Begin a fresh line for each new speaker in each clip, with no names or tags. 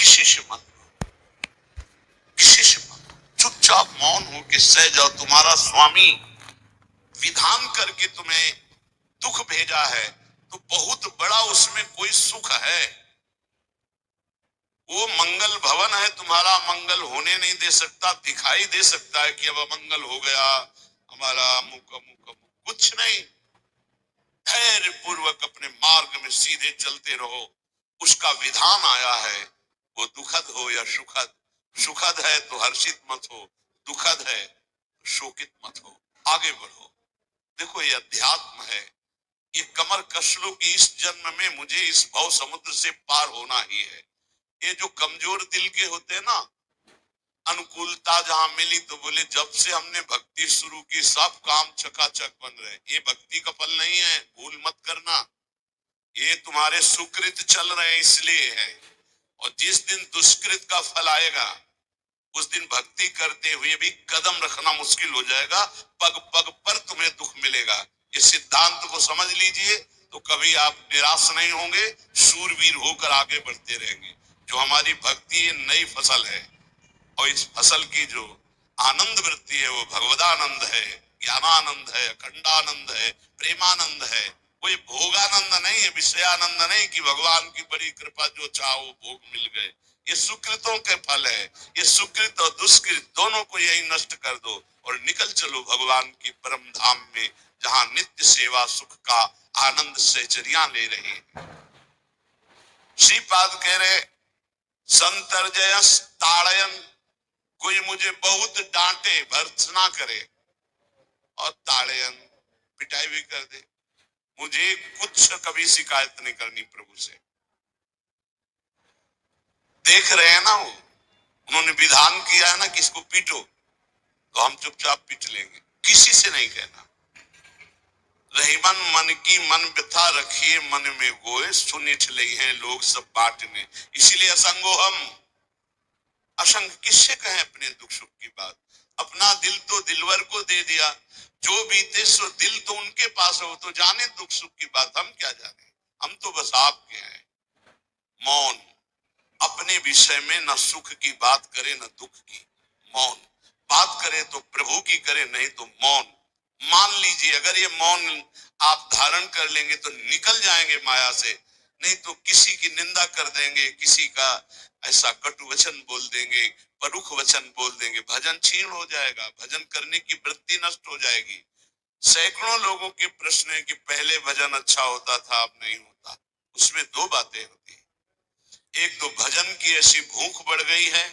विशेष मत, विशेष मत, चुपचाप मौन होकर सह जाओ। तुम्हारा स्वामी विधान करके तुम्हें दुख भेजा है तो बहुत बड़ा उसमें कोई सुख है। वो मंगल भवन है, तुम्हारा मंगल होने नहीं दे सकता। दिखाई दे सकता है कि अब अमंगल हो गया हमारा, अमुक अमुक अमुक, कुछ नहीं। धैर्य पूर्वक अपने मार्ग में सीधे चलते रहो। उसका विधान आया है, वो दुखद हो या सुखद, सुखद है तो हर्षित मत हो, दुखद है तो शोकित मत हो, आगे बढ़ो। देखो ये अध्यात्म है, ये कमर कस लो कि इस जन्म में मुझे इस भव समुद्र से पार होना ही है। ये जो कमजोर दिल के होते हैं ना, अनुकूलता जहां मिली तो बोले जब से हमने भक्ति शुरू की सब काम चकाचक बन रहे। ये भक्ति का फल नहीं है, भूल मत करना। ये तुम्हारे सुकृत चल रहे हैं इसलिए है। और जिस दिन दुष्कृत का फल आएगा उस दिन भक्ति करते हुए भी कदम रखना मुश्किल हो जाएगा। पग पग पर तुम्हें दुख मिलेगा। इस सिद्धांत को समझ लीजिए तो कभी आप निराश नहीं होंगे, शूरवीर होकर आगे बढ़ते रहेंगे। जो हमारी भक्ति है नई फसल है, और इस फसल की जो आनंद वृत्ति है वो भगवदानंद है, ज्ञानानंद है, अखंडानंद है, प्रेमानंद है। कोई भोगानंद नहीं है, विषयानंद नहीं कि भगवान की बड़ी कृपा जो चाहो भोग मिल गए। ये सुकृतों के फल है। ये सुकृत और दुष्कृत दोनों को यही नष्ट कर दो और निकल चलो भगवान की परम धाम में, जहां नित्य सेवा सुख का आनंद सहचर्या ले रही है। श्रीपाद कह रहे संतर्जयस ताड़यन, कोई मुझे बहुत डांटे भर्त्सना करे और ताड़यन पिटाई भी कर दे, मुझे कुछ कभी शिकायत नहीं करनी प्रभु से। देख रहे हैं ना, वो उन्होंने विधान किया है ना कि इसको पीटो, तो हम चुपचाप पीट लेंगे, किसी से नहीं कहना। रहीमन मन की मन व्यथा रखिए मन में गोए, सुनिठ ले हैं लोग सब बांटने। इसीलिए असंगो हम, असंग किससे कहें अपने दुख सुख की बात। अपना दिल तो दिलवर को दे दिया, जो बीते सो दिल तो उनके पास हो, तो जाने दुख सुख की बात, हम क्या जाने। हम तो बस आपके हैं। मौन, अपने विषय में न सुख की बात करे न दुख की। मौन बात करे तो प्रभु की करे, नहीं तो मौन। मान लीजिए अगर ये मौन आप धारण कर लेंगे तो निकल जाएंगे माया से, नहीं तो किसी की निंदा कर देंगे, किसी का ऐसा कटु वचन बोल देंगे, परुख वचन बोल देंगे, भजन छीन हो जाएगा, भजन करने की वृत्ति नष्ट हो जाएगी। सैकड़ों लोगों के प्रश्न है कि पहले भजन अच्छा होता था अब नहीं होता। उसमें दो बातें होती है, एक तो भजन की ऐसी भूख बढ़ गई है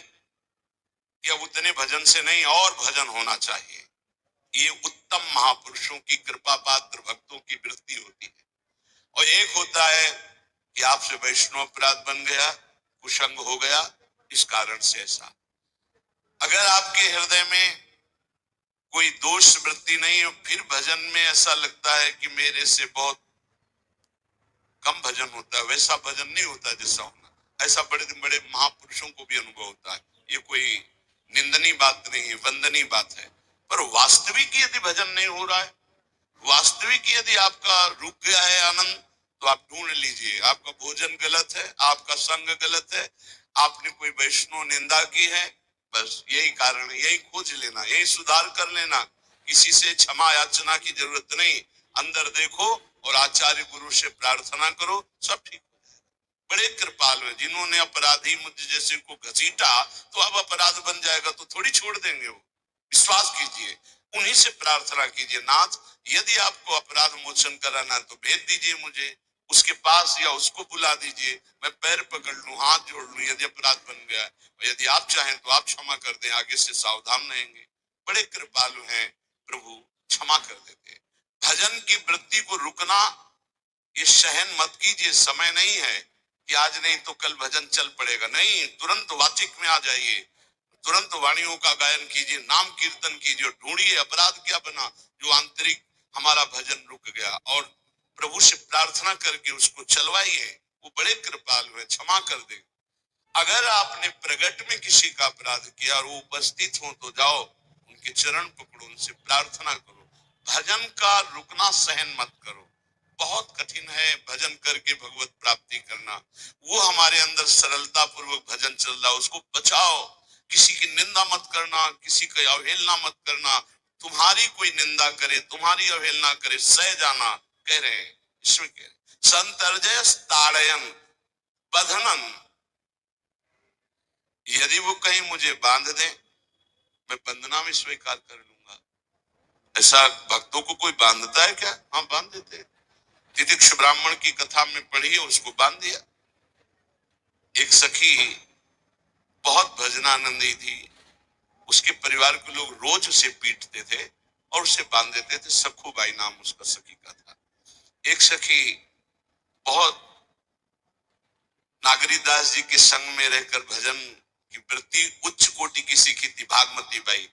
कि अब उतने भजन से नहीं और भजन होना चाहिए। ये उत्तम महापुरुषों की कृपा पात्र भक्तों की वृत्ति होती है। और एक होता है कि आपसे वैष्णव अपराध बन गया, कुसंग हो गया, इस कारण से ऐसा। अगर आपके हृदय में कोई दोष वृत्ति नहीं हो, फिर भजन में ऐसा लगता है कि मेरे से बहुत कम भजन होता है, वैसा भजन नहीं होता जैसा होना। ऐसा बड़े बड़े महापुरुषों को भी अनुभव होता है। ये कोई निंदनीय बात नहीं है, वंदनीय बात है। पर वास्तविक यदि भजन नहीं हो रहा है, वास्तविक यदि आपका रुक गया है आनंद, तो आप ढूंढ लीजिए। आपका भोजन गलत है, आपका संग गलत है, आपने कोई वैष्णव निंदा की है, बस यही कारण है। यही खोज लेना, यही सुधार कर लेना। किसी से क्षमा याचना की जरूरत नहीं। अंदर देखो और आचार्य गुरु से प्रार्थना करो, सब ठीक हो जाएगा। बड़े कृपालु हैं, जिन्होंने अपराधी मुझ जैसे को घसीटा तो अब अपराध बन जाएगा तो थोड़ी छोड़ देंगे वो। विश्वास कीजिए, उन्हीं से प्रार्थना कीजिए, नाथ यदि आपको अपराध मोचन कराना है तो भेज दीजिए मुझे उसके पास, या उसको बुला दीजिए, मैं पैर पकड़ लूं, हाथ जोड़ लूं यदि अपराध बन गया है। और यदि आप चाहें तो आप क्षमा कर दें, आगे से सावधान रहेंगे। बड़े कृपालु हैं प्रभु, क्षमा कर देते हैं। भजन की वृत्ति को रुकना, ये सहन मत कीजिए। समय नहीं है कि आज नहीं तो कल भजन चल पड़ेगा, नहीं, तुरंत वाचिक में आ जाइए, तुरंत वाणियों का गायन कीजिए, नाम कीर्तन कीजिए, ढूंढिए अपराध क्या बना जो आंतरिक हमारा भजन रुक गया, और प्रभु से प्रार्थना करके उसको चलवाइए। वो बड़े कृपालु है, क्षमा कर दे। अगर आपने प्रगट में किसी का अपराध किया और वो उपस्थित हो तो जाओ उनके चरण पकड़ो, उनसे प्रार्थना करो। भजन का रुकना सहन मत करो। बहुत कठिन है भजन करके भगवत प्राप्ति करना। वो हमारे अंदर सरलता पूर्वक भजन चल रहा, उसको बचाओ। किसी की निंदा मत करना, किसी की अवहेलना मत करना। तुम्हारी कोई निंदा करे, तुम्हारी अवहेलना करे, सह जाना, कह रहे हैं इसमें कह रहे संतर्जय ताड़यन बंधनन। यदि वो कहीं मुझे बांध दे, मैं बंधना भी स्वीकार कर लूंगा। ऐसा भक्तों को कोई बांधता है क्या? हाँ, बांध देते। तितिक्ष ब्राह्मण की कथा में पढ़िए, उसको बांध दिया। एक सखी बहुत भजनानंदी थी, उसके परिवार के लोग रोज उसे पीटते थे और उसे बांध देते थे। सखूबाई नाम उसका सखी का था। एक सखी बहुत नागरीदास जी के संग में रहकर भजन की वृत्ति उच्च कोटि की सीखी थी, भागमती बाई।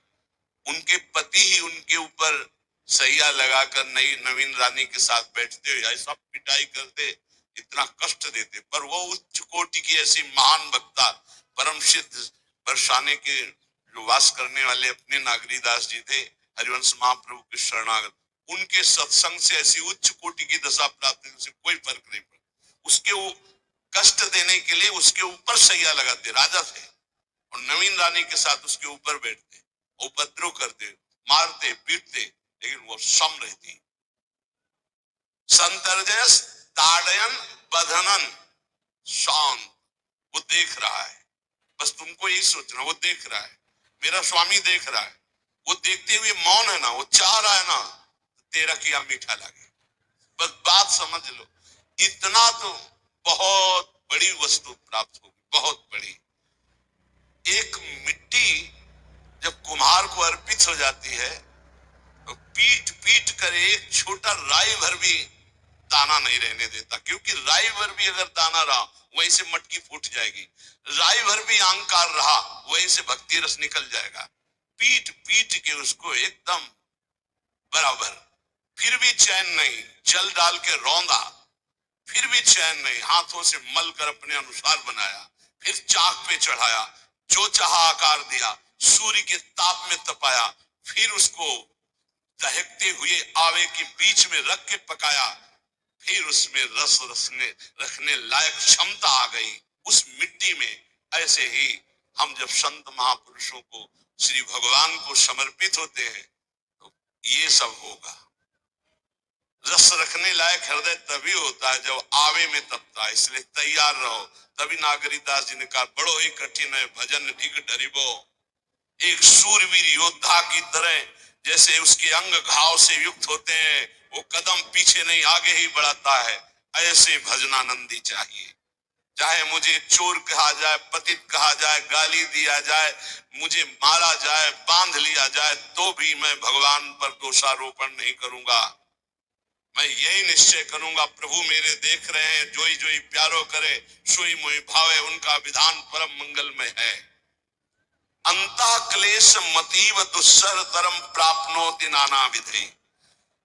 उनके पति ही उनके ऊपर सैया लगाकर नई नवीन रानी के साथ बैठते हुए ऐसा पिटाई करते, इतना कष्ट देते, पर वो उच्च कोटि की ऐसी महान वक्ता, परम सिद्ध बरसाने के जो वास करने वाले अपने नागरीदास जी थे, हरिवंश महाप्रभु के शरणागत, उनके सत्संग से ऐसी उच्च कोटि की दशा प्राप्त होने से कोई फर्क नहीं पड़ा। उसके वो कष्ट देने के लिए उसके ऊपर सैया लगाते, राजा थे, और नवीन रानी के साथ उसके ऊपर बैठते, उपद्रव करते, मारते पीटते, लेकिन वो सम रहती। संतर्जय ताड़यन बंधनन शांत। वो देख रहा है, बस तुमको यही सोचना, वो देख रहा है, मेरा स्वामी देख रहा है। वो देखते हुए मौन है ना, वो चाह रहा है ना तेरा किया मीठा लगे। बस बात समझ लो, इतना तो बहुत बड़ी वस्तु प्राप्त होगी, बहुत बड़ी। एक मिट्टी जब कुम्हार को अर्पित हो जाती है तो पीट पीट कर एक छोटा राई भर भी दाना नहीं रहने देता, क्योंकि राई भर भी अगर दाना रहा वहीं से मटकी फूट जाएगी, राई भर भी अहंकार रहा वहीं से भक्ति रस निकल जाएगा। पीट पीट के उसको एकदम बराबर, फिर भी चैन नहीं, जल डाल के रौंदा, फिर भी चैन नहीं, हाथों से मल कर अपने अनुसार बनाया, फिर चाक पे चढ़ाया, जो चाहा आकार दिया, सूर्य के ताप में तपाया, फिर उसको दहकते हुए आवे के बीच में रख के पकाया, फिर उसमें रस रखने लायक क्षमता आ गई उस मिट्टी में। ऐसे ही हम जब संत महापुरुषों को, श्री भगवान को समर्पित होते हैं तो ये सब होगा। रस रखने लायक हृदय तभी होता है जब आवे में तपता है, इसलिए तैयार रहो। तभी नागरीदास जी ने कहा, बड़ो ही कठिन है भजन ढिग डरिबो। एक सूरवीर योद्धा की तरह जैसे उसके अंग घाव से युक्त होते हैं, वो कदम पीछे नहीं आगे ही बढ़ाता है, ऐसे भजनानंदी चाहिए। चाहे मुझे चोर कहा जाए, पतित कहा जाए, गाली दिया जाए, मुझे मारा जाए, बांध लिया जाए, तो भी मैं भगवान पर दोषारोपण नहीं करूंगा। मैं यही निश्चय करूंगा, प्रभु मेरे देख रहे हैं, जोई जोई प्यारो करे सोई मोई भावे, उनका विधान परम मंगलमय है। अंतः क्लेश मतीव दुस्सर तरम प्राप्नोति नाना विधि।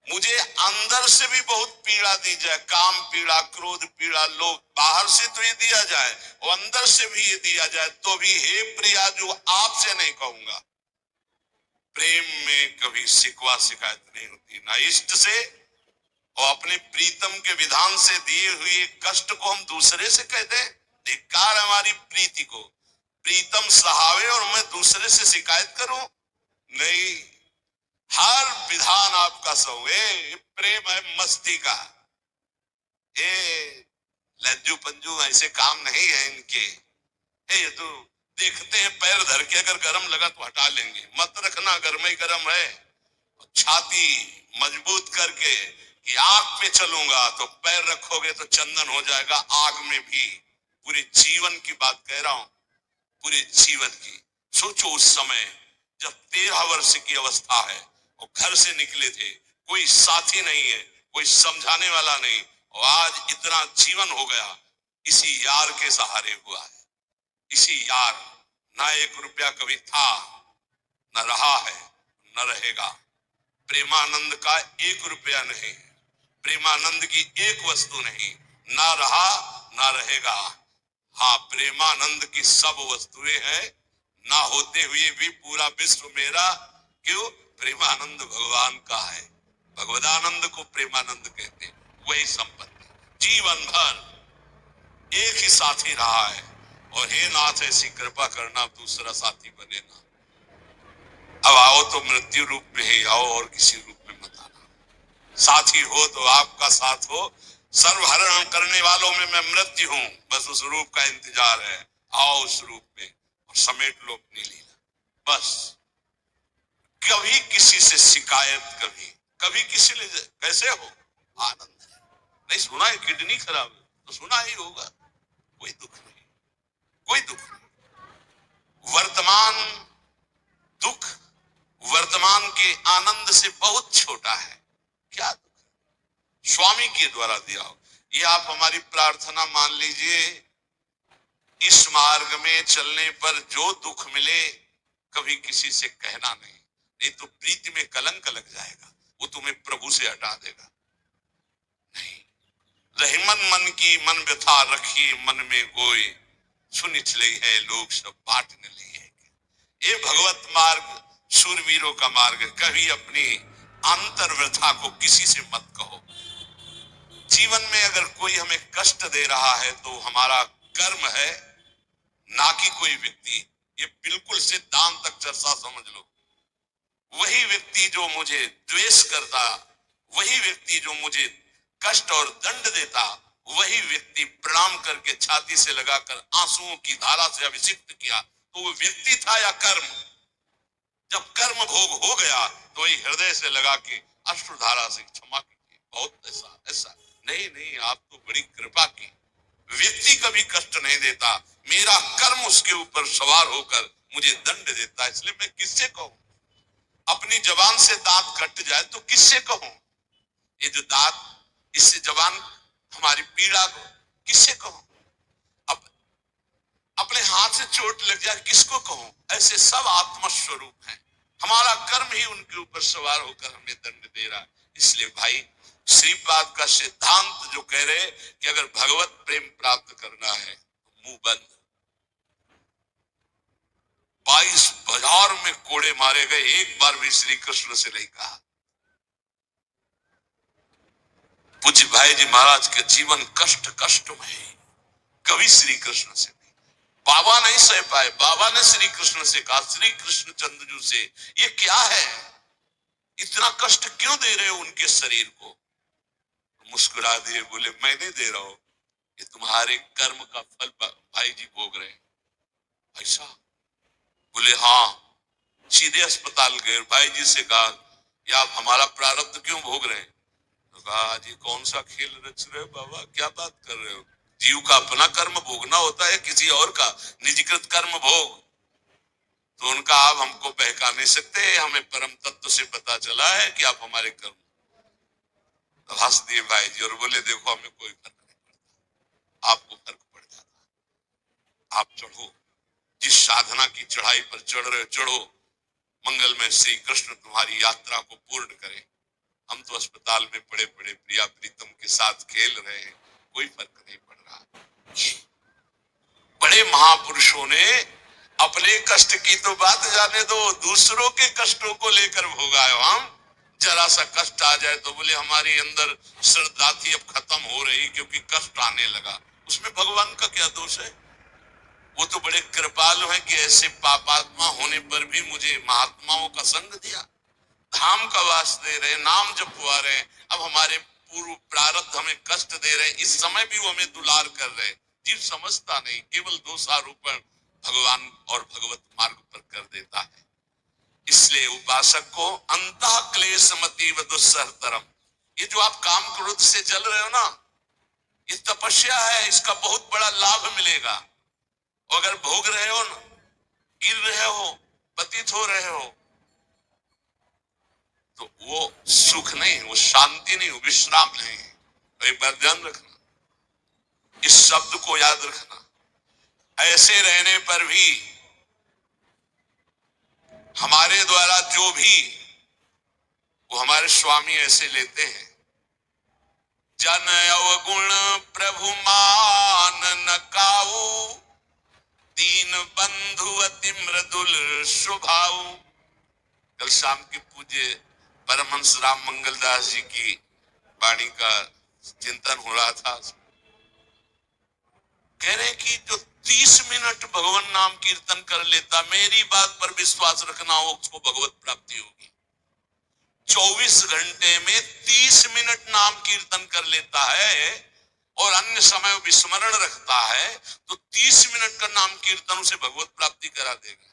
मुझे अंदर से भी बहुत पीड़ा दी जाए, काम पीड़ा, क्रोध पीड़ा, लोग बाहर से तो ये दिया जाए और अंदर से भी ये दिया जाए, तो भी हे प्रिया जो आपसे नहीं कहूंगा। प्रेम में कभी शिकवा शिकायत नहीं होती, ना इष्ट से और अपने प्रीतम के विधान से दिए हुए कष्ट को हम दूसरे से कह दें। धिक्कार हमारी प्रीति को, प्रीतम सहावे और मैं दूसरे से शिकायत करूं? नहीं, हर विधान आपका सहुए, प्रेम है मस्ती का। ये लज्जू पंजू ऐसे काम नहीं है इनके। ये तो देखते हैं पैर धर के, अगर गर्म लगा तो हटा लेंगे, मत रखना गर्म ही गर्म है। छाती मजबूत करके कि आग पे चलूंगा, तो पैर रखोगे तो चंदन हो जाएगा आग में भी। पूरे जीवन की बात कह रहा हूं, पूरे जीवन की। सोचो उस समय जब 13 वर्ष की अवस्था है और घर से निकले थे, कोई साथी नहीं है, कोई समझाने वाला नहीं, और आज इतना जीवन हो गया, इसी यार के सहारे हुआ है। इसी यार, ना 1 रुपया कभी था, न रहा है, न रहेगा। प्रेमानंद का 1 रुपया नहीं, प्रेमानंद की एक वस्तु नहीं, ना रहा ना रहेगा। हाँ, प्रेमानंद की सब वस्तुएं हैं, ना होते हुए भी पूरा विश्व मेरा। क्यों? प्रेमानंद भगवान का है। भगवदानंद को प्रेमानंद कहते हैं, वही संपत्ति। जीवन भर एक ही साथी रहा है, और हे नाथ ऐसी कृपा करना दूसरा साथी बने ना। अब आओ तो मृत्यु रूप में ही आओ, और किसी रूप में मत आना। साथी हो तो आपका साथ हो। सर्वहरण करने वालों में मैं मृत्यु हूं, बस उस रूप का इंतजार है। आओ उस रूप में और समेट लो अपनी लीला। बस कभी किसी से शिकायत, कभी कभी किसी ने कैसे हो, आनंद है। नहीं सुना है किडनी खराब है, तो सुना ही होगा। कोई दुख नहीं, कोई दुख नहीं। वर्तमान दुख वर्तमान के आनंद से बहुत छोटा है। क्या दुख है? स्वामी के द्वारा दिया हो। ये आप हमारी प्रार्थना मान लीजिए, इस मार्ग में चलने पर जो दुख मिले कभी किसी से कहना नहीं, नहीं तो प्रीति में कलंक लग जाएगा, वो तुम्हें प्रभु से हटा देगा। नहीं, रहीमन मन की मन व्यथा रखिए मन में गोए, सुनिच ले है लोग सब बाट न लिए। ये भगवत मार्ग शूरवीरों का मार्ग है। कभी अपनी अंतर व्यथा को किसी से मत कहो। जीवन में अगर कोई हमें कष्ट दे रहा है तो हमारा कर्म है, ना कि कोई व्यक्ति। ये बिल्कुल सिद्धांत तक चर्चा समझ लो। वही व्यक्ति जो मुझे द्वेष करता, वही व्यक्ति जो मुझे कष्ट और दंड देता, वही व्यक्ति प्रणाम करके छाती से लगाकर आंसुओं की धारा से अभिषिक्त किया, तो वो व्यक्ति था या कर्म? जब कर्म भोग हो गया तो वही हृदय से लगा के अश्रुधारा से क्षमा कीजिए। बहुत ऐसा ऐसा नहीं नहीं, आप तो बड़ी कृपा की। व्यक्ति कभी कष्ट नहीं देता, मेरा कर्म उसके ऊपर सवार होकर मुझे दंड देता है। इसलिए मैं किससे कहूं? अपनी जबान से दांत कट जाए तो किससे कहूं? ये जो दांत, इससे जबान हमारी पीड़ा को किससे कहूं? अब अपने हाथ से चोट लग जाए किसको कहूं? ऐसे सब आत्मा स्वरूप हैं। हमारा कर्म ही उनके ऊपर सवार होकर हमें दंड दे रहा है। इसलिए भाई, श्रीपाद का सिद्धांत जो कह रहे कि अगर भगवत प्रेम प्राप्त करना है तो मुंह बंद। 22,000 में कोड़े मारे गए, एक बार भी श्री कृष्ण से नहीं कहा। पूज्य भाई जी महाराज के जीवन कष्ट कष्ट में है, कभी श्री कृष्ण से नहीं। बाबा नहीं सह पाए, बाबा ने श्री कृष्ण से कहा, श्री कृष्ण चंद्रजू से, ये क्या है, इतना कष्ट क्यों दे रहे हो उनके शरीर को? मुस्कुरा दिए, बोले मैं नहीं दे रहा हूं, ये तुम्हारे कर्म का फल भाई जी भोग रहे हैं। ऐसा? बोले हाँ। सीधे अस्पताल गए, भाई जी से कहा कि आप हमारा प्रारब्ध क्यों भोग रहे हैं? तो कहा जी कौन सा खेल रच रहे हो बाबा, क्या बात कर रहे हो? जीव का अपना कर्म भोगना होता है, किसी और का निजीकृत कर्म भोग? तो उनका आप हमको बहका नहीं सकते, हमें परम तत्व से पता चला है कि आप हमारे कर्म। तो हंस दिए भाई जी और बोले देखो हमें कोई फर्क नहीं पड़ता, आपको फर्क पड़ जाता। आप चढ़ो, जिस साधना की चढ़ाई पर चढ़ रहे हो चढ़ो, मंगल में श्री कृष्ण तुम्हारी यात्रा को पूर्ण करें। हम तो अस्पताल में पड़े पड़े प्रिया प्रीतम के साथ खेल रहे हैं, कोई फर्क नहीं पड़ रहा। बड़े महापुरुषों ने अपने कष्ट की तो बात जाने दो, दूसरों के कष्टों को लेकर भोगाए। हम जरा सा कष्ट आ जाए तो बोले हमारी अंदर श्रद्धा थी अब खत्म हो रही क्योंकि कष्ट आने लगा। उसमें भगवान का क्या दोष है? वो तो बड़े कृपालु हैं कि ऐसे पापात्मा होने पर भी मुझे महात्माओं का संग दिया, धाम का वास दे रहे, नाम जपवा रहे। अब हमारे पूर्व प्रारब्ध हमें कष्ट दे रहे, इस समय भी वो हमें दुलार कर रहे। जीव समझता नहीं, केवल दोषारोपण भगवान और भगवत मार्ग पर कर देता है। इसलिए उपासक को अंतः क्लेश मतीव दुस्सहतरम, ये जो आप काम क्रोध से जल रहे हो ना, ये तपस्या है, इसका बहुत बड़ा लाभ मिलेगा। अगर भोग रहे हो ना, गिर रहे हो, पतित हो रहे हो, तो वो सुख नहीं, वो शांति नहीं, वो विश्राम नहीं। तो एक बार ध्यान रखना, इस शब्द को याद रखना। ऐसे रहने पर भी हमारे द्वारा जो भी वो हमारे स्वामी ऐसे लेते हैं, जन अवगुण प्रभु मान न काऊ, दीन बंधु अति मृदुल स्वभाव। कल शाम के पूज्य परमहंस राम मंगलदास जी की वाणी का चिंतन हो रहा था, कह रहे कि जो 30 मिनट भगवान नाम कीर्तन कर लेता, मेरी बात पर विश्वास रखना हो, उसको भगवत प्राप्ति होगी। 24 घंटे में 30 मिनट नाम कीर्तन कर लेता है और अन्य समय विस्मरण रखता है, तो 30 मिनट का नाम कीर्तन उसे भगवत प्राप्ति करा देगा।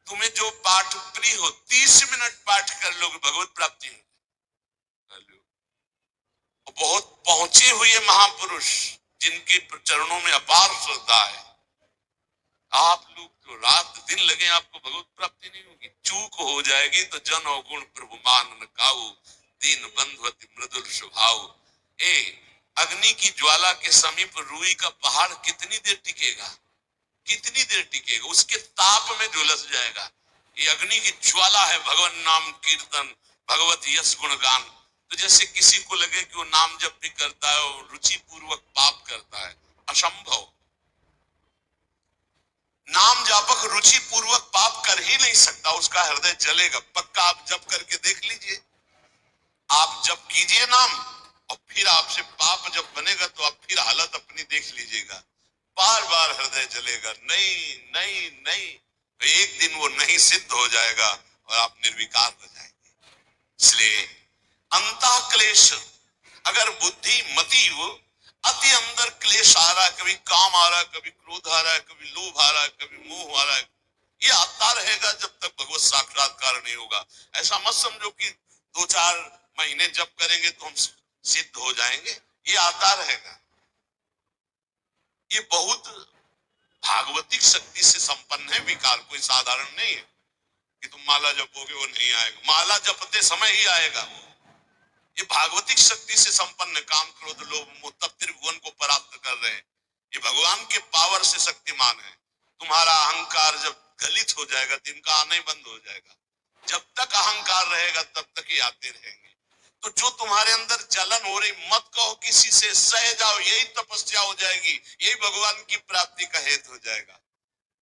तुम्हें जो पाठ प्रिय हो, 30 मिनट पाठ कर लोगे, भगवत प्राप्ति हो। बहुत पहुंचे हुए महापुरुष जिनके चरणों में अपार श्रद्धा है, आप लोग तो रात दिन लगे, आपको भगवत प्राप्ति नहीं होगी। चूक हो जाएगी तो जन और गुण प्रभु मान न काऊ, दीन बंधु अति मृदुल स्वभाव। अग्नि की ज्वाला के समीप रुई का पहाड़ कितनी देर टिकेगा, कितनी देर टिकेगा, उसके ताप में झुलस जाएगा। ये अग्नि की ज्वाला है भगवान नाम कीर्तन, भगवत यश गुणगान। तो जैसे किसी को लगे कि वो नाम जब भी करता है और रुचि पूर्वक पाप करता है, असंभव। नाम जापक रुचि पूर्वक पाप कर ही नहीं सकता, उसका हृदय जलेगा पक्का। आप जप करके देख लीजिए, आप जप कीजिए नाम और फिर आपसे पाप जब बनेगा तो आप फिर हालत अपनी देख लीजिएगा, बार बार हृदय जलेगा, नहीं नहीं नहीं। तो एक दिन वो नहीं सिद्ध हो जाएगा और आप निर्विकार हो जाएंगे। इसलिए अंतः क्लेश, अगर बुद्धि मति वो अति अंदर क्लेश आ रहा है, कभी काम आ रहा है, कभी क्रोध आ रहा है, कभी लोभ आ रहा है, कभी मोह आ रहा है, ये आता रहेगा जब तक भगवत साक्षात्कार नहीं होगा। ऐसा मत समझो कि 2-4 महीने जब करेंगे तो हम सिद्ध हो जाएंगे, ये आता रहेगा। ये बहुत भागवतिक शक्ति से संपन्न है विकार, कोई साधारण नहीं है कि तुम माला जपोगे वो नहीं आएगा, माला जपते समय ही आएगा। ये भागवतिक शक्ति से संपन्न, काम क्रोध लोभ मोह तब त्रिभुवन को परास्त कर रहे हैं। ये भगवान के पावर से शक्तिमान है। तुम्हारा अहंकार जब गलित हो जाएगा तो इनका आना ही बंद हो जाएगा। जब तक अहंकार रहेगा तब तक ये आते रहेंगे। तो जो तुम्हारे अंदर जलन हो रही, मत कहो किसी से, सह जाओ, यही तपस्या हो जाएगी, यही भगवान की प्राप्ति का हेतु हो जाएगा।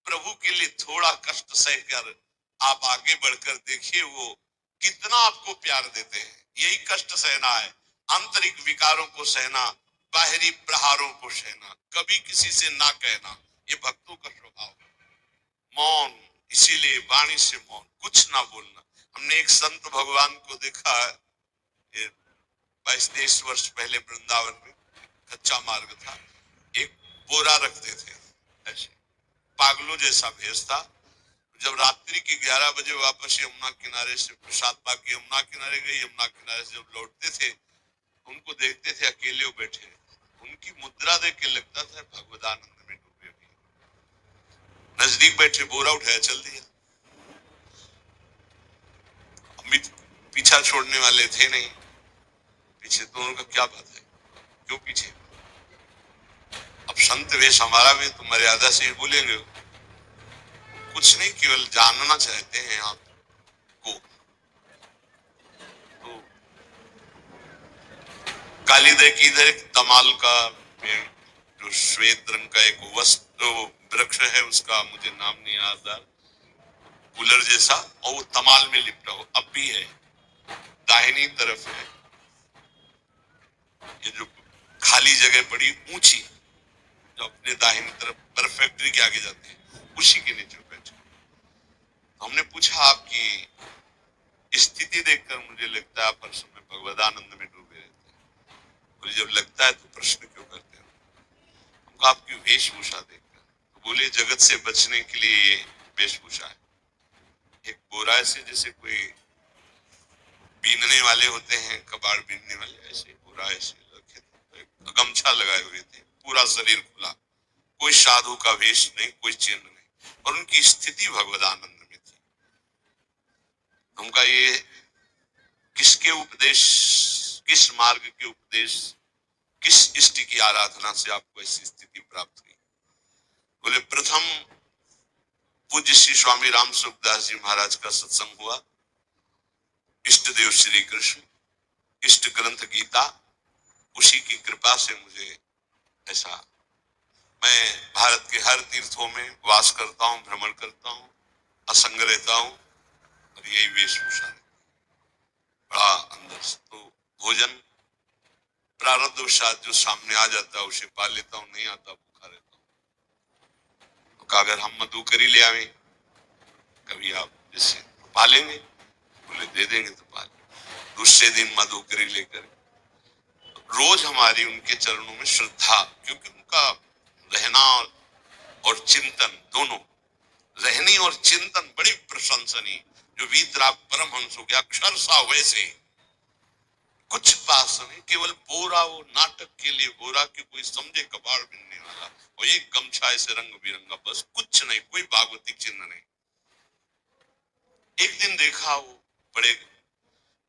प्रभु के लिए थोड़ा कष्ट सहकर आप आगे बढ़कर देखिए, वो कितना आपको प्यार देते हैं। यही कष्ट सहना है, आंतरिक विकारों को सहना, बाहरी प्रहारों को सहना, कभी किसी से ना कहना, ये भक्तों का स्वभाव है। मौन, इसीलिए वाणी से मौन, कुछ ना बोलना। हमने एक संत भगवान को देखा है, 22-23 वर्ष पहले वृंदावन में कच्चा मार्ग था, एक बोरा रखते थे, ऐसे पागलों जैसा भेष था। जब रात्रि के 11 बजे वापस यमुना किनारे से प्रसाद पाके यमुना किनारे गए, यमुना किनारे से जब लौटते थे उनको देखते थे अकेले बैठे, उनकी मुद्रा देख के लगता था भगवदानंद में डूबे हुए। नजदीक बैठे, बोरा उठाया, चल दिया। पीछा छोड़ने वाले थे नहीं, पीछे तो उनका क्या बात है, क्यों पीछे। अब संत वेश हमारा भी तो मर्यादा से बोलेंगे, कुछ नहीं, केवल जानना चाहते हैं आपको। तो कालीदय की इधर एक तमाल का पेड़, जो श्वेत रंग का एक वस्तु वृक्ष है, उसका मुझे नाम नहीं याद, कूलर जैसा, और वो तमाल में लिपटा हो, अब भी है, दाहिनी तरफ है। ये जो खाली जगह पड़ी ऊंची, जो अपने दाहिनी तरफ बर्फ फैक्ट्री के आगे जाते हैं, उसी के नीचे बैठे। तो हमने पूछा, आपकी स्थिति देखकर मुझे लगता है आप हर समय भगवदानंद में डूबे रहते हैं, और जब लगता है तो प्रश्न क्यों करते हो। हमको आपकी वेशभूषा देखकर, तो बोले जगत से बचने के लिए ये वेशभूषा है। एक बोरा से जैसे कोई बीनने वाले होते हैं, कबाड़ बीनने वाले, ऐसे बोरा ऐसे रखे थे, गमछा लगाए हुए थे, पूरा शरीर खुला, कोई साधु का वेश नहीं, कोई चिन्ह नहीं, और उनकी स्थिति भगवदानंद में थी। उनका ये किसके उपदेश, किस मार्ग के उपदेश, किस इष्ट की आराधना से आपको ऐसी स्थिति प्राप्त हुई। बोले प्रथम पूज्य श्री स्वामी राम सुखदास जी महाराज का सत्संग हुआ, इष्ट देव श्री कृष्ण, इष्ट ग्रंथ गीता, उसी की कृपा से मुझे ऐसा, मैं भारत के हर तीर्थों में वास करता हूँ, भ्रमण करता हूँ, असंग रहता हूँ, और यही वेशभूषा है। बड़ा अंदर से तो भोजन प्रारब्धवशात जो सामने आ जाता है उसे पा लेता हूँ, नहीं आता भूखा रहता हूँ। तो अगर हम मधुकरी ले आवे, कभी आप जैसे पालेंगे, बोले दे देंगे तो पाल, दूसरे दिन मधुकरी लेकर रोज हमारी उनके चरणों में श्रद्धा, क्योंकि उनका रहना और चिंतन दोनों, रहनी और चिंतन बड़ी प्रशंसनीय। जो वीतराग परमहंस हो गया अक्षरशः वैसे कुछ पास नहीं, केवल बोरा, वो नाटक के लिए बोरा कि कोई समझे कबाड़ बिनने वाला, और एक गमछा ऐसे रंग बिरंगा, बस कुछ नहीं, कोई भागवती चिन्ह नहीं। एक दिन देखा वो बड़े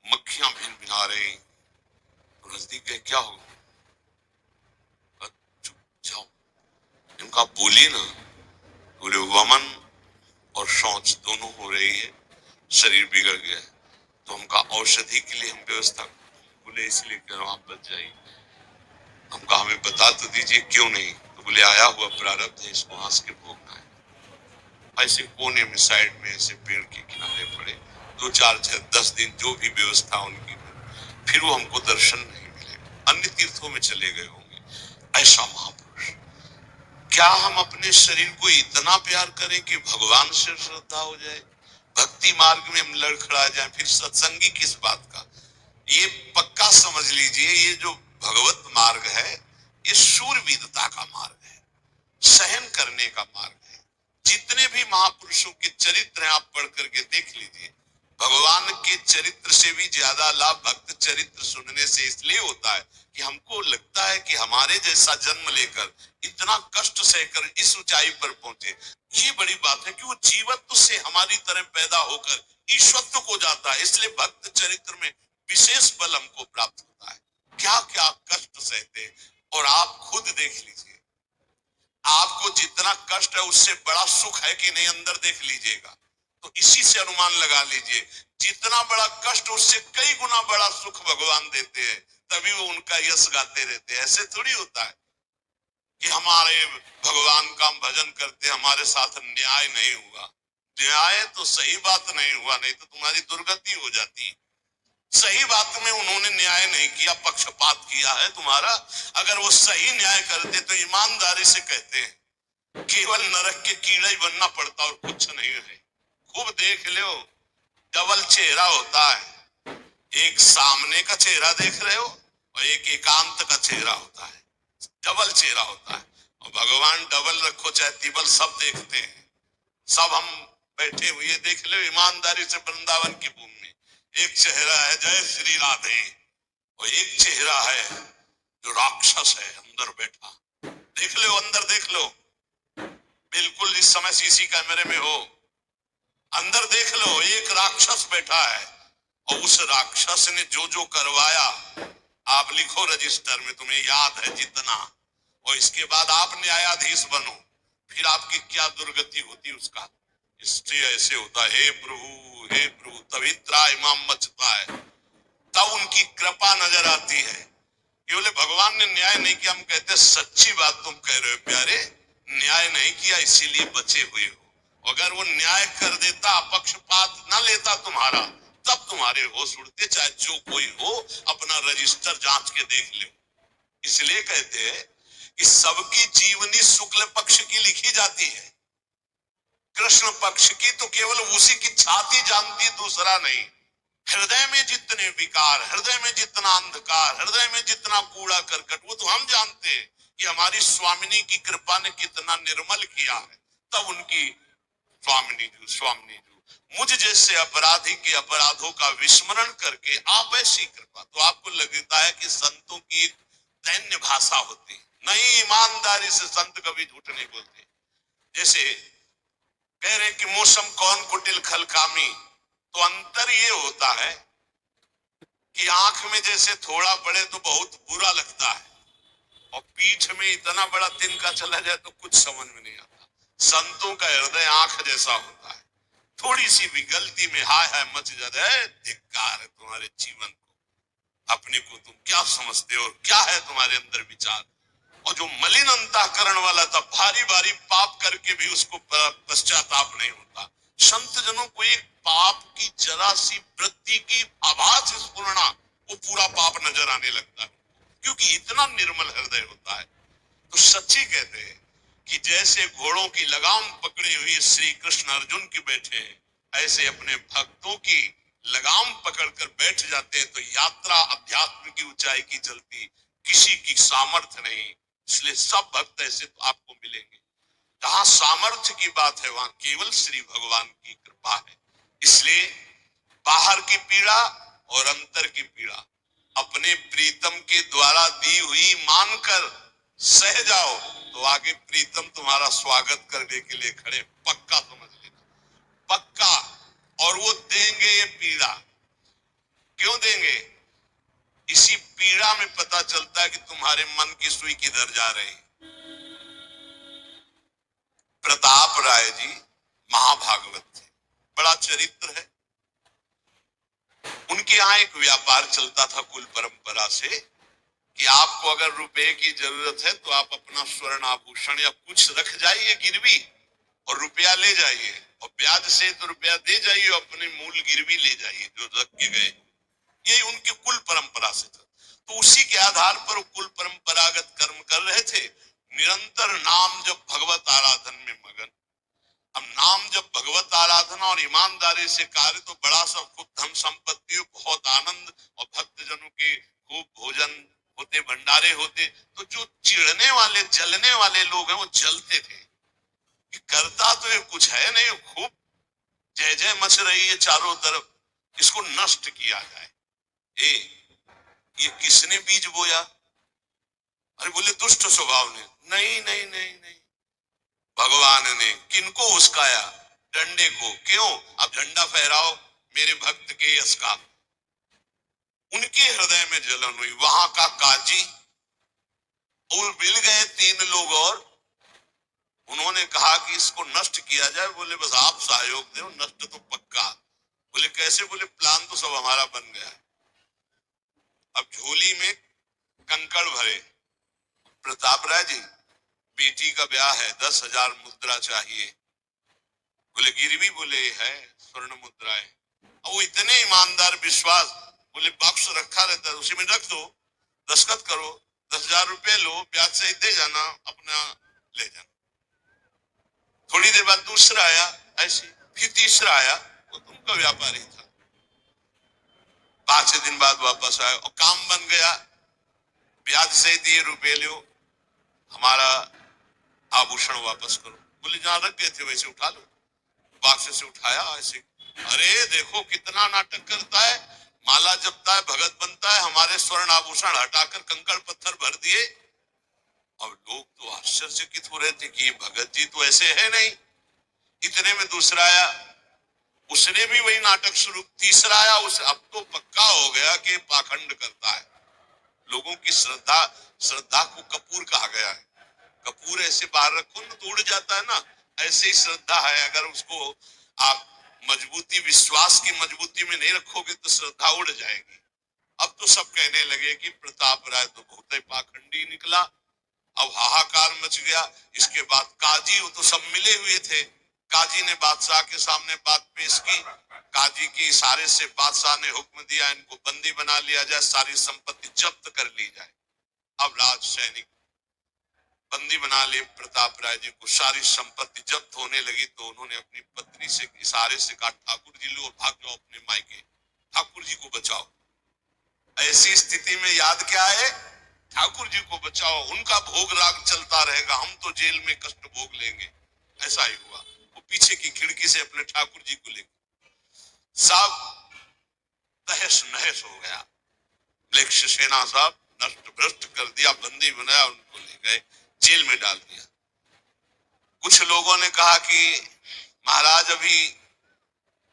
मक्खियां भिन भिना रही, तो नजदीक गए, क्या हो, चुप जाओ, इनका बोली ना, बोले वमन और शौच दोनों हो रही है, शरीर बिगड़ गया है, तो हमका औषधि के लिए हम व्यवस्था, बोले इसलिए कह रहा हूं आप बच जाइए। हमका हमें बता तो दीजिए क्यों नहीं, तो बोले आया हुआ प्रारब्ध है, इसको हंस के भोगना है। ऐसे कोने में साइड में ऐसे पेड़ के किनारे पड़े 2 4 6 10 दिन जो भी व्यवस्था उनकी, फिर वो हमको दर्शन नहीं मिले, अन्य तीर्थों में चले गए होंगे। ऐसा महापुरुष, क्या हम अपने शरीर को इतना प्यार करें कि भगवान से श्रद्धा हो जाए, भक्ति मार्ग में हम लड़खड़ा जाए, फिर सत्संगी किस बात का। ये पक्का समझ लीजिए, ये जो भगवत मार्ग है ये शूरवीरता का मार्ग है, सहन करने का मार्ग है। जितने भी महापुरुषों के चरित्र हैं आप पढ़ करके देख लीजिए, भगवान के चरित्र से भी ज्यादा लाभ भक्त चरित्र सुनने से इसलिए होता है कि हमको लगता है कि हमारे जैसा जन्म लेकर इतना कष्ट सहकर इस ऊंचाई पर पहुंचे, ये बड़ी बात है कि वो जीवत्व से हमारी तरह पैदा होकर ईश्वरत्व को जाता है। इसलिए भक्त चरित्र में विशेष बल हमको प्राप्त होता है। क्या क्या कष्ट सहते, और आप खुद देख लीजिए, आपको जितना कष्ट है उससे बड़ा सुख है कि नहीं, अंदर देख लीजिएगा तो इसी से अनुमान लगा लीजिए, जितना बड़ा कष्ट उससे कई गुना बड़ा सुख भगवान देते हैं, तभी वो उनका यश गाते रहते हैं। ऐसे थोड़ी होता है कि हमारे भगवान का भजन करते हमारे साथ न्याय नहीं हुआ। न्याय तो सही बात नहीं हुआ, नहीं तो तुम्हारी दुर्गति हो जाती। सही बात में उन्होंने न्याय नहीं किया, पक्षपात किया है तुम्हारा। अगर वो सही न्याय करते तो ईमानदारी से कहते हैं केवल नरक के कीड़ा ही बनना पड़ता और कुछ नहीं है। खूब देख लो, डबल चेहरा होता है, एक सामने का चेहरा देख रहे हो और एक एकांत का चेहरा होता है, डबल चेहरा होता है। और भगवान डबल रखो चाहे तिबल, सब देखते हैं। सब हम बैठे हुए देख लो ईमानदारी से, वृंदावन की भूमि में एक चेहरा है जय श्री राधे, और एक चेहरा है जो राक्षस है अंदर बैठा। देख लो, अंदर देख लो, बिल्कुल इस समय सीसी कैमरे में हो, अंदर देख लो, एक राक्षस बैठा है, और उस राक्षस ने जो जो करवाया आप लिखो रजिस्टर में, तुम्हें याद है जितना, और इसके बाद आप न्यायाधीश बनो, फिर आपकी क्या दुर्गति होती उसका। इसलिए ऐसे होता है, हे प्रभु तभी त्राहिमाम मचता है, तब उनकी कृपा नजर आती है। केवल भगवान ने न्याय नहीं किया, हम कहते सच्ची बात तुम कह रहे हो प्यारे, न्याय नहीं किया इसीलिए बचे हुए हो। अगर वो न्याय कर देता, पक्षपात न लेता तुम्हारा, तब तुम्हारे होश उड़ते, चाहे जो कोई हो, अपना रजिस्टर जांच के देख लो। इसलिए कहते हैं कि सबकी जीवनी शुक्ल पक्ष की लिखी जाती है, कृष्ण पक्ष की तो केवल उसी की छाती जानती, दूसरा नहीं। हृदय में जितने विकार, हृदय में जितना अंधकार, हृदय में जितना कूड़ा करकट, वो तो हम जानते हैं कि हमारी स्वामिनी की कृपा ने कितना निर्मल किया है। तब उनकी स्वामिनी मुझ जैसे अपराधी के अपराधों का विस्मरण करके आप ऐसी कृपा, तो आपको लगता है कि संतों की एक दैन्य भाषा होती नहीं, ईमानदारी से संत कभी झूठ नहीं बोलते। जैसे कह रहे कि मौसम कौन कुटिल खलकामी, तो अंतर ये होता है कि आंख में जैसे थोड़ा पड़े तो बहुत बुरा लगता है, और पीठ में इतना बड़ा तिनका चला जाए तो कुछ समझ में नहीं आता। संतों का हृदय आंख जैसा होता है, थोड़ी सी भी गलती में हाय हाय मच जाता है, धिक्कार है तुम्हारे जीवन को, अपने को तुम क्या समझते हो, क्या है तुम्हारे अंदर विचार। और जो मलिन अंतःकरण वाला था, भारी भारी पाप करके भी उसको पश्चाताप नहीं होता। संत जनों को एक पाप की जरा सी वृत्ति की आभास स्फुरना, वो पूरा पाप नजर आने लगता है। क्योंकि इतना निर्मल हृदय होता है। तो सच्ची कहते हैं कि जैसे घोड़ों की लगाम पकड़े हुए श्री कृष्ण अर्जुन की बैठे हैं, ऐसे अपने भक्तों की लगाम पकड़कर बैठ जाते हैं तो यात्रा अध्यात्म की ऊंचाई की चलती, किसी की सामर्थ्य नहीं। इसलिए सब भक्त ऐसे तो आपको मिलेंगे। जहां सामर्थ्य की बात है वहां केवल श्री भगवान की कृपा है। इसलिए बाहर की पीड़ा और अंतर की पीड़ा अपने प्रीतम के द्वारा दी हुई मानकर सह जाओ तो आगे प्रीतम तुम्हारा स्वागत करने के लिए खड़े, पक्का समझ लेना, पक्का। और वो देंगे ये पीड़ा। क्यों देंगे? इसी पीड़ा में पता चलता है कि तुम्हारे मन की सुई किधर जा रही। प्रताप राय जी महाभागवत थे, बड़ा चरित्र है। उनके यहाँ एक व्यापार चलता था कुल परंपरा से कि आपको अगर रुपए की जरूरत है तो आप अपना स्वर्ण आभूषण या कुछ रख जाइए गिरवी और रुपया ले जाइए, और ब्याज से तो रुपया दे जाइए, अपने मूल गिरवी ले जाइए जो रख के गए। ये उनकी कुल परंपरा से था। तो उसी के आधार पर वो कुल परंपरागत कर्म कर रहे थे, निरंतर नाम जब भगवत आराधन में मगन। अब नाम जब भगवत आराधना और ईमानदारी से कार्य तो बड़ा सा खूब धन संपत्ति, बहुत आनंद और भक्तजनों के खूब भोजन होते, भंडारे होते। तो जो चिढ़ने वाले जलने वाले लोग हैं वो जलते थे कि करता तो ये कुछ है नहीं, खूब जय जय मच रही है चारों तरफ, इसको नष्ट किया जाए। ये किसने बीज बोया? अरे बोले दुष्ट स्वभाव ने। नहीं नहीं नहीं नहीं, भगवान ने। किनको उस्काया? डंडे को। क्यों? अब झंडा फहराओ मेरे भक्त के यश का। उनके हृदय में जलन हुई। वहां का काजी और मिल गए 3 लोग और उन्होंने कहा कि इसको नष्ट किया जाए। बोले बस आप सहयोग दो, नष्ट तो पक्का। बोले कैसे? बोले प्लान तो सब हमारा बन गया है। अब झोली में कंकड़ भरे। प्रताप राय जी बेटी का ब्याह है, 10,000 मुद्रा चाहिए। बोले गिरवी? बोले है स्वर्ण मुद्राएं। और वो इतने ईमानदार विश्वास, बोले बॉक्स रखा रहता है उसी में रख दो, दस्तखत करो, 10,000 रुपए लो, ब्याज से दे जाना, अपना ले जाना। थोड़ी देर बाद दूसरा आया ऐसी, फिर तीसरा आया, वो तुमका व्यापारी था। 5 दिन बाद वापस आया और काम बन गया, ब्याज से दिए रुपए लो, हमारा आभूषण वापस करो। बोले जहां रख गए थे वैसे उठा लो। बॉक्स से उठाया ऐसे। अरे देखो कितना नाटक करता है, माला जपता है, भगत बनता है, हमारे स्वर्ण आभूषण हटाकर कंकड़ पत्थर भर दिए। अब लोग तो आश्चर्यचकित हो रहे थे कि ये भगत जी तो ऐसे है नहीं। इतने में दूसरा आया, उसने भी वही नाटक शुरू। तीसरा आया, उसे अब तो पक्का हो गया कि पाखंड करता है। लोगों की श्रद्धा, श्रद्धा को कपूर कहा गया है। कपूर ऐसे बाहर रखो ना तो उड़ जाता है ना, ऐसे ही श्रद्धा है। अगर उसको आप मजबूती, विश्वास की मजबूती में नहीं रखोगे तो श्रद्धा उड़ जाएगी। अब तो सब कहने लगे कि प्रताप राय तो बहुत ही पाखंडी निकला। अब हाहाकार मच गया। इसके बाद काजी, वो तो सब मिले हुए थे, काजी ने बादशाह के सामने बात पेश की। काजी के इशारे से बादशाह ने हुक्म दिया इनको बंदी बना लिया जाए, सारी संपत्ति जब्त कर ली जाए। अब राज सैनिक बंदी बना ले प्रताप राय जी को। सारी संपत्ति जब्त होने लगी तो उन्होंने अपनी पत्नी से इशारे से कहा ठाकुर जी लो भाग जाओ अपने मायके, ठाकुर जी को बचाओ। ऐसी स्थिति में याद क्या है? ठाकुर जी को बचाओ, उनका भोग राग चलता रहेगा, हम तो जेल में कष्ट भोग लेंगे। ऐसा ही हुआ। वो पीछे की खिड़की से अपने ठाकुर जी को लेकर सब तहस नहस हो गया। लेक्ष सेना साहब नष्ट भ्रष्ट कर दिया, बंदी बनाया, उनको ले गए, जेल में डाल दिया। कुछ लोगों ने कहा कि महाराज अभी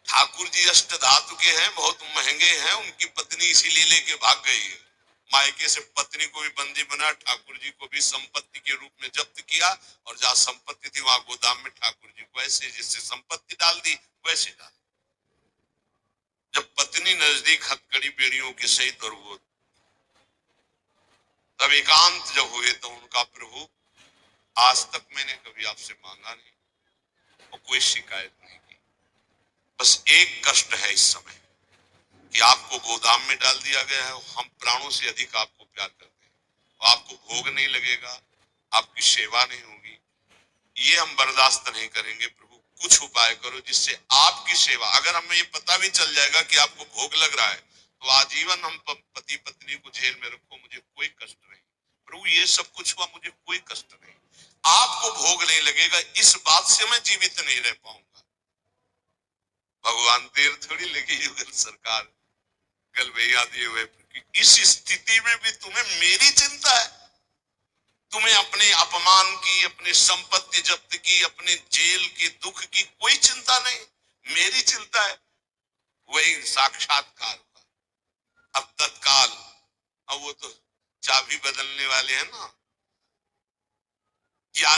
ठाकुर जी अष्ट धातु के हैं, बहुत महंगे हैं, उनकी पत्नी इसीलिए लेके भाग गई है। मायके से पत्नी को भी बंदी बना, ठाकुर जी को भी संपत्ति के रूप में जब्त किया, और जहां संपत्ति थी वहां गोदाम में ठाकुर जी को ऐसे जैसे संपत्ति डाल दी वैसे डाल। जब पत्नी नजदीक हथकड़ी बेड़ियों के सहित और वो तब एकांत जब हुए तो उनका प्रभु आज तक मैंने कभी आपसे मांगा नहीं और कोई शिकायत नहीं की, बस एक कष्ट है इस समय कि आपको गोदाम में डाल दिया गया है, हम प्राणों से अधिक आपको प्यार करते हैं। आपको भोग नहीं लगेगा, आपकी सेवा नहीं होगी, ये हम बर्दाश्त नहीं करेंगे। प्रभु कुछ उपाय करो जिससे आपकी सेवा, अगर हमें ये पता भी चल जाएगा कि आपको भोग लग रहा है तो आजीवन हम पति पत्नी को जेल में रखो, मुझे कोई कष्ट नहीं। प्रभु ये सब कुछ हुआ, मुझे कोई कष्ट नहीं, आपको भोग नहीं लगेगा, इस बात से मैं जीवित नहीं रह पाऊंगा। भगवान देर थोड़ी लगी युगल सरकार, कल भैया दिए हुए, इस स्थिति में भी तुम्हें मेरी चिंता है, तुम्हें अपने अपमान की, अपनी संपत्ति जब्त की, अपने जेल के दुख की कोई चिंता नहीं, मेरी चिंता है। वही साक्षात्कार हुआ। अब तत्काल, अब वो तो चाबी बदलने वाले हैं ना,